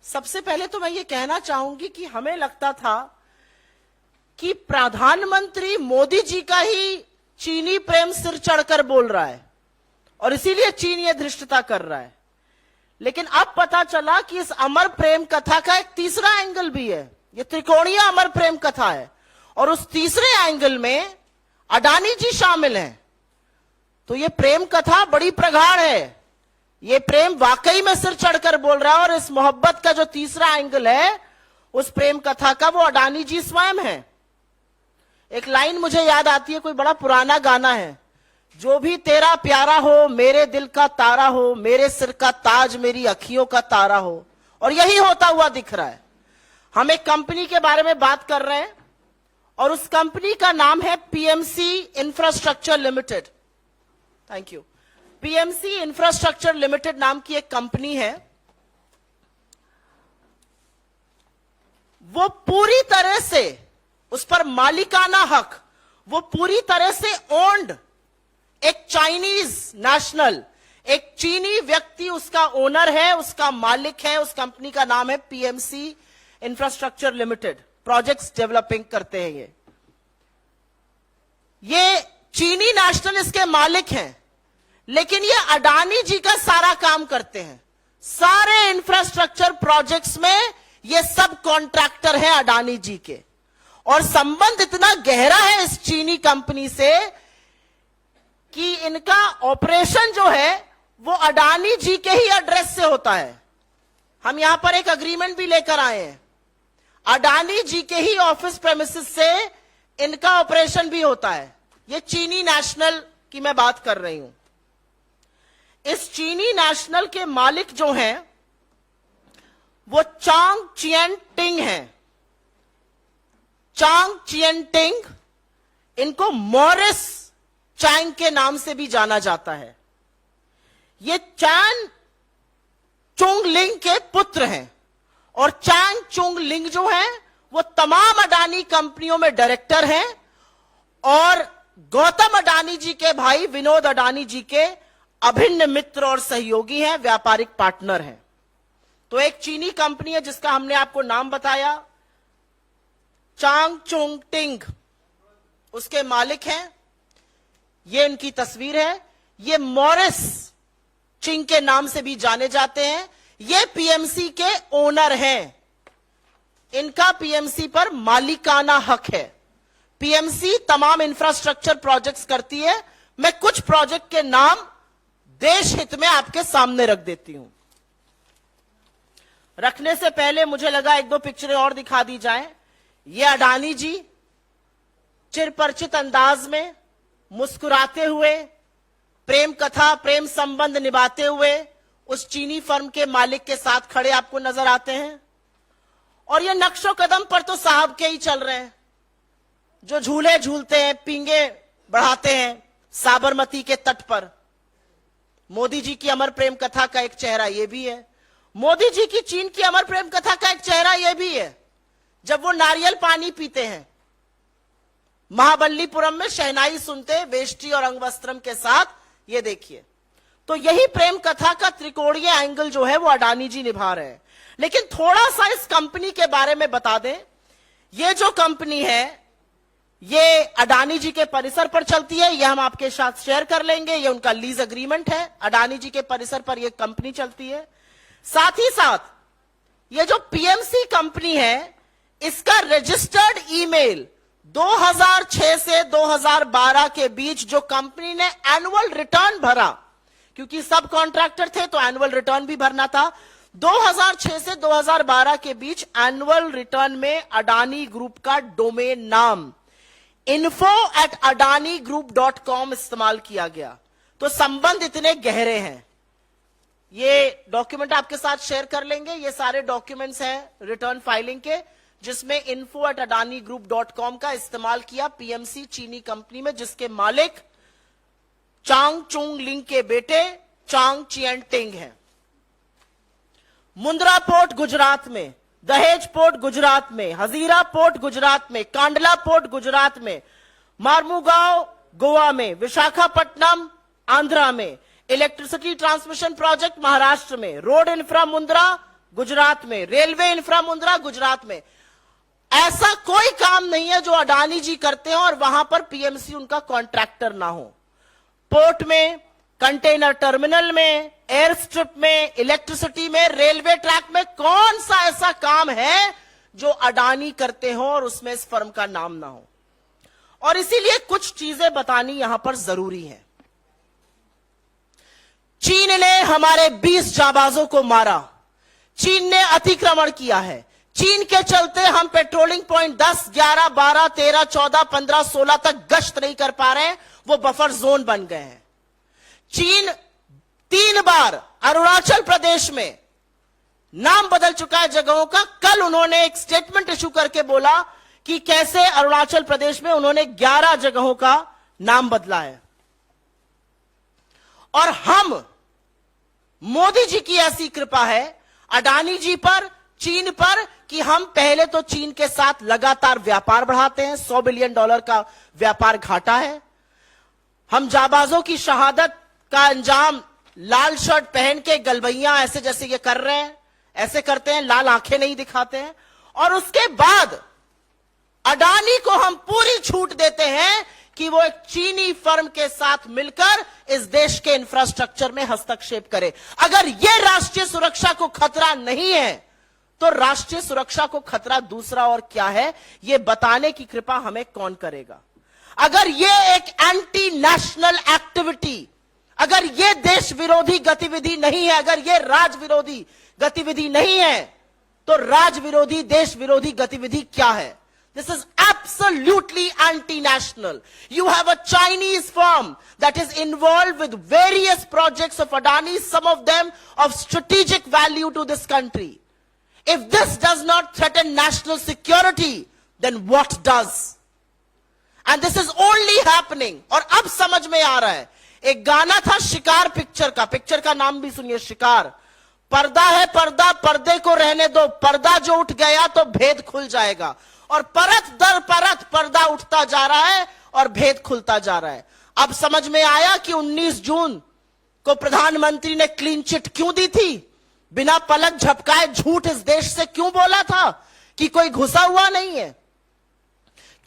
सबसे पहले तो मैं ये कहना चाहूंगी कि हमें लगता था कि प्रधानमंत्री मोदी जी का ही चीनी प्रेम सिर चढ़कर बोल रहा है और इसीलिए चीन ये धृष्टता कर रहा है। लेकिन अब पता चला कि इस अमर प्रेम कथा का एक तीसरा एंगल भी है। ये त्रिकोणीय अमर प्रेम कथा है और उस तीसरे एंगल में अडानी जी शामिल हैं। तो ये प्रेम कथा बड़ी प्रगाढ़ है। ये प्रेम वाकई में सिर चढ़कर बोल रहा है और इस मोहब्बत का जो तीसरा एंगल है उस प्रेम कथा का वो अडानी जी स्वयं है। एक लाइन मुझे याद आती है, कोई बड़ा पुराना गाना है, जो भी तेरा प्यारा हो मेरे दिल का तारा हो, मेरे सिर का ताज मेरी अखियों का तारा हो। और यही होता हुआ दिख रहा है। हम एक कंपनी के बारे में बात कर रहे हैं और उस कंपनी का नाम है PMC infrastructure limited. Thank you. PMC infrastructure limited नाम की एक कंपनी है। वो पूरी तरह से, उस पर मालिकाना हक, वो पूरी तरह से ओन्ड एक चाइनीज नेशनल, एक चीनी व्यक्ति उसका ओनर है, उसका मालिक है। उस कंपनी का नाम है PMC infrastructure limited. Projects developing करते हैं ये चीनी नेशनल इसके मालिक हैं, लेकिन ये अडानी जी का सारा काम करते हैं। सारे इंफ्रास्ट्रक्चर प्रोजेक्ट्स में ये सब कॉन्ट्रैक्टर हैं अडानी जी के। और संबंध इतना गहरा है इस चीनी कंपनी से कि इनका ऑपरेशन जो है वो अडानी जी के ही एड्रेस से होता है। हम यहां पर एक अग्रीमेंट भी लेकर आए हैं। अडानी जी के ही ऑफिस प्रेमिसेस से इनका ऑपरेशन भी होता है। ये चीनी नेशनल की मैं बात कर रही हूं। इस चीनी नेशनल के मालिक जो हैं वो चांग चियन टिंग हैं। चांग चियन टिंग, इनको मॉरिस चैंग के नाम से भी जाना जाता है। ये चैन चुंग लिंग के पुत्र हैं और चैंग चुंग लिंग जो है वो तमाम अडानी कंपनियों में डायरेक्टर हैं और गौतम अडानी जी के भाई विनोद अडानी जी के अभिन्न मित्र और सहयोगी हैं, व्यापारिक पार्टनर हैं। तो एक चीनी कंपनी है जिसका हमने आपको नाम बताया, चांग चुंग टिंग, उसके मालिक हैं। ये इनकी तस्वीर है। ये मॉरिस चिंग के नाम से भी जाने जाते हैं। ये पीएमसी के ओनर हैं। इनका पीएमसी पर मालिकाना हक है। पीएमसी तमाम इंफ्रास्ट्रक्चर प्रोजेक्ट्स करती है। मैं कुछ प्रोजेक्ट के नाम देश हित में आपके सामने रख देती हूं। रखने से पहले मुझे लगा एक दो पिक्चरें और दिखा दी जाएं। ये अडानी जी चिरपरिचित अंदाज में मुस्कुराते हुए प्रेम कथा, प्रेम संबंध निभाते हुए उस चीनी फर्म के मालिक के साथ खड़े आपको नजर आते हैं। और ये नक्शो कदम पर तो साहब के ही चल रहे हैं, जो झूले झूलते हैं, पींगे बढ़ाते हैं साबरमती के तट पर। मोदी जी की अमर प्रेम कथा का एक चेहरा यह भी है। मोदी जी की चीन की अमर प्रेम कथा का एक चेहरा यह भी है जब वो नारियल पानी पीते हैं, महाबलीपुरम में शहनाई सुनते वेष्टी और अंगवस्त्रम के साथ। ये देखिए, तो यही प्रेम कथा का त्रिकोणीय एंगल जो है वो अडानी जी निभा रहे हैं। लेकिन थोड़ा सा इस कंपनी के बारे में बता दें। ये जो कंपनी है ये अडानी जी के परिसर पर चलती है। ये हम आपके साथ शेयर कर लेंगे। ये उनका लीज एग्रीमेंट है। अडानी जी के परिसर पर यह कंपनी चलती है। साथ ही साथ ये जो पीएमसी कंपनी है इसका रजिस्टर्ड ईमेल 2006 से 2012 के बीच जो कंपनी ने एनुअल रिटर्न भरा, क्योंकि सब कॉन्ट्रैक्टर थे तो एनुअल रिटर्न भी भरना था, 2006 से 2012 के बीच एनुअल रिटर्न में अडानी ग्रुप का डोमेन नाम info@adanigroup.com इस्तेमाल किया गया। तो संबंध इतने गहरे हैं। ये डॉक्यूमेंट आपके साथ शेयर कर लेंगे। ये सारे डॉक्यूमेंट्स हैं रिटर्न फाइलिंग के, जिसमें info@adanigroup.com का इस्तेमाल किया पीएमसी चीनी कंपनी में, जिसके मालिक चांग चुंग लिंग के बेटे चांग चियन टिंग हैं। मुंद्रा पोर्ट गुजरात में, दहेज पोर्ट गुजरात में, हजीरा पोर्ट गुजरात में, कांडला पोर्ट गुजरात में, मार्मुगांव गोवा में, विशाखापट्टनम आंध्रा में, इलेक्ट्रिसिटी ट्रांसमिशन प्रोजेक्ट महाराष्ट्र में, रोड इंफ्रा मुंद्रा गुजरात में, रेलवे इंफ्रा मुंद्रा गुजरात में। ऐसा कोई काम नहीं है जो अडानी जी करते हैं और वहां पर पीएमसी उनका कॉन्ट्रैक्टर ना हो। पोर्ट में, कंटेनर टर्मिनल में, एयर स्ट्रिप में, इलेक्ट्रिसिटी में, रेलवे ट्रैक में कौन सा ऐसा काम है जो अडानी करते हो और उसमें इस फर्म का नाम ना हो। और इसीलिए कुछ चीजें बतानी यहां पर जरूरी है। चीन ने हमारे 20 जाबाजों को मारा, चीन ने अतिक्रमण किया है, चीन के चलते हम पेट्रोलिंग पॉइंट 10, 11, 12, 13, 14, 15, 16 तक गश्त नहीं कर पा रहे हैं, वो बफर जोन बन गए हैं। चीन 3 बार अरुणाचल प्रदेश में नाम बदल चुका है जगहों का। कल उन्होंने एक स्टेटमेंट इशू करके बोला कि कैसे अरुणाचल प्रदेश में उन्होंने 11 जगहों का नाम बदला है। और हम, मोदी जी की ऐसी कृपा है अडानी जी पर, चीन पर, कि हम पहले तो चीन के साथ लगातार व्यापार बढ़ाते हैं। $100 बिलियन का व्यापार घाटा है। हम जाबाजों की शहादत का अंजाम लाल शर्ट पहन के गलबैया ऐसे जैसे ये कर रहे हैं, ऐसे करते हैं, लाल आंखें नहीं दिखाते हैं। और उसके बाद अडानी को हम पूरी छूट देते हैं कि वो एक चीनी फर्म के साथ मिलकर इस देश के इंफ्रास्ट्रक्चर में हस्तक्षेप करे। अगर यह राष्ट्रीय सुरक्षा को खतरा नहीं है तो राष्ट्रीय सुरक्षा को खतरा दूसरा और क्या है, यह बताने की कृपा हमें कौन करेगा। अगर यह एक एंटी नेशनल एक्टिविटी, अगर यह देश विरोधी गतिविधि नहीं है, अगर यह राज विरोधी गतिविधि नहीं है, तो राज विरोधी, देश विरोधी गतिविधि क्या है? This is absolutely anti-national. You have a Chinese firm that is involved with various projects of Adani, some of them of strategic value to this country. If this does not threaten national security, then what does? And this is only happening. और अब समझ में आ रहा है। एक गाना था शिकार पिक्चर का नाम भी सुनिए, शिकार। पर्दा है पर्दा, पर्दे को रहने दो, पर्दा जो उठ गया तो भेद खुल जाएगा। और परत दर परत पर्दा उठता जा रहा है और भेद खुलता जा रहा है। अब समझ में आया कि 19 जून को प्रधानमंत्री ने क्लीन चिट क्यों दी थी, बिना पलक झपकाए झूठ इस देश से क्यों बोला था कि कोई घुसा हुआ नहीं है।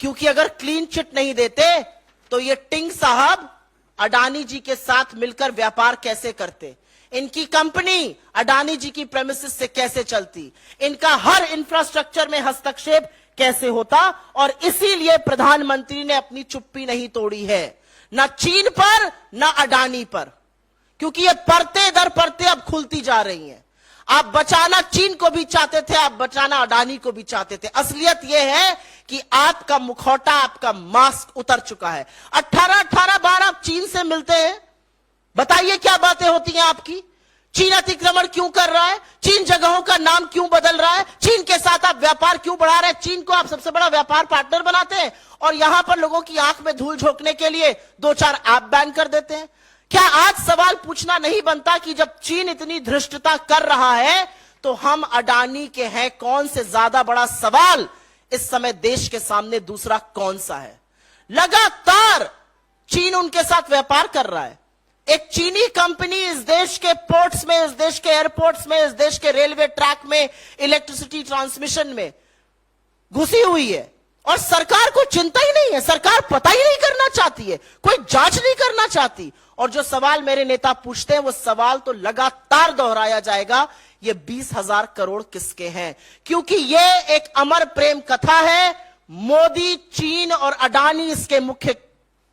क्योंकि अगर क्लीन चिट नहीं देते तो ये टिंग साहब अडानी जी के साथ मिलकर व्यापार कैसे करते, इनकी कंपनी अडानी जी की प्रेमिसेस से कैसे चलती, इनका हर इंफ्रास्ट्रक्चर में हस्तक्षेप कैसे होता। और इसीलिए प्रधानमंत्री ने अपनी चुप्पी नहीं तोड़ी है, ना चीन पर ना अडानी पर, क्योंकि ये परतें दर परतें अब खुलती जा रही हैं। आप बचाना चीन को भी चाहते थे, आप बचाना अडानी को भी चाहते थे। असलियत यह है कि आपका मुखौटा, आपका मास्क उतर चुका है। 18 बार आप चीन से मिलते हैं, बताइए क्या बातें होती हैं आपकी। चीन अतिक्रमण क्यों कर रहा है, चीन जगहों का नाम क्यों बदल रहा है, चीन के साथ आप व्यापार क्यों बढ़ा रहे हैं, चीन को आप सबसे बड़ा व्यापार पार्टनर बनाते हैं और यहां पर लोगों की आंख में धूल झोंकने के लिए 2-4 ऐप बैन कर देते हैं। क्या आज सवाल पूछना नहीं बनता कि जब चीन इतनी धृष्टता कर रहा है तो हम अडानी के हैं कौन से ज्यादा बड़ा सवाल इस समय देश के सामने दूसरा कौन सा है। लगातार चीन उनके साथ व्यापार कर रहा है। एक चीनी कंपनी इस देश के पोर्ट्स में, इस देश के एयरपोर्ट्स में, इस देश के रेलवे ट्रैक में, इलेक्ट्रिसिटी ट्रांसमिशन में घुसी हुई है और सरकार को चिंता ही नहीं है, सरकार पता ही नहीं करना चाहती है, कोई जांच नहीं करना चाहती। और जो सवाल मेरे नेता पूछते हैं वो सवाल तो लगातार दोहराया जाएगा, ये 20,000 करोड़ किसके हैं, क्योंकि ये एक अमर प्रेम कथा है। मोदी, चीन और अडानी इसके मुख्य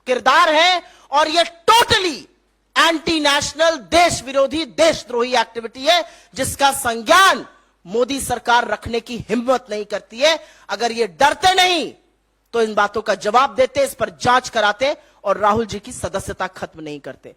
किरदार हैं और ये टोटली एंटी नेशनल, देश विरोधी, देशद्रोही एक्टिविटी है जिसका संज्ञान मोदी सरकार रखने की हिम्मत नहीं करती है। अगर ये डरते नहीं तो इन बातों का जवाब देते, इस पर जांच कराते और राहुल जी की सदस्यता खत्म नहीं करते।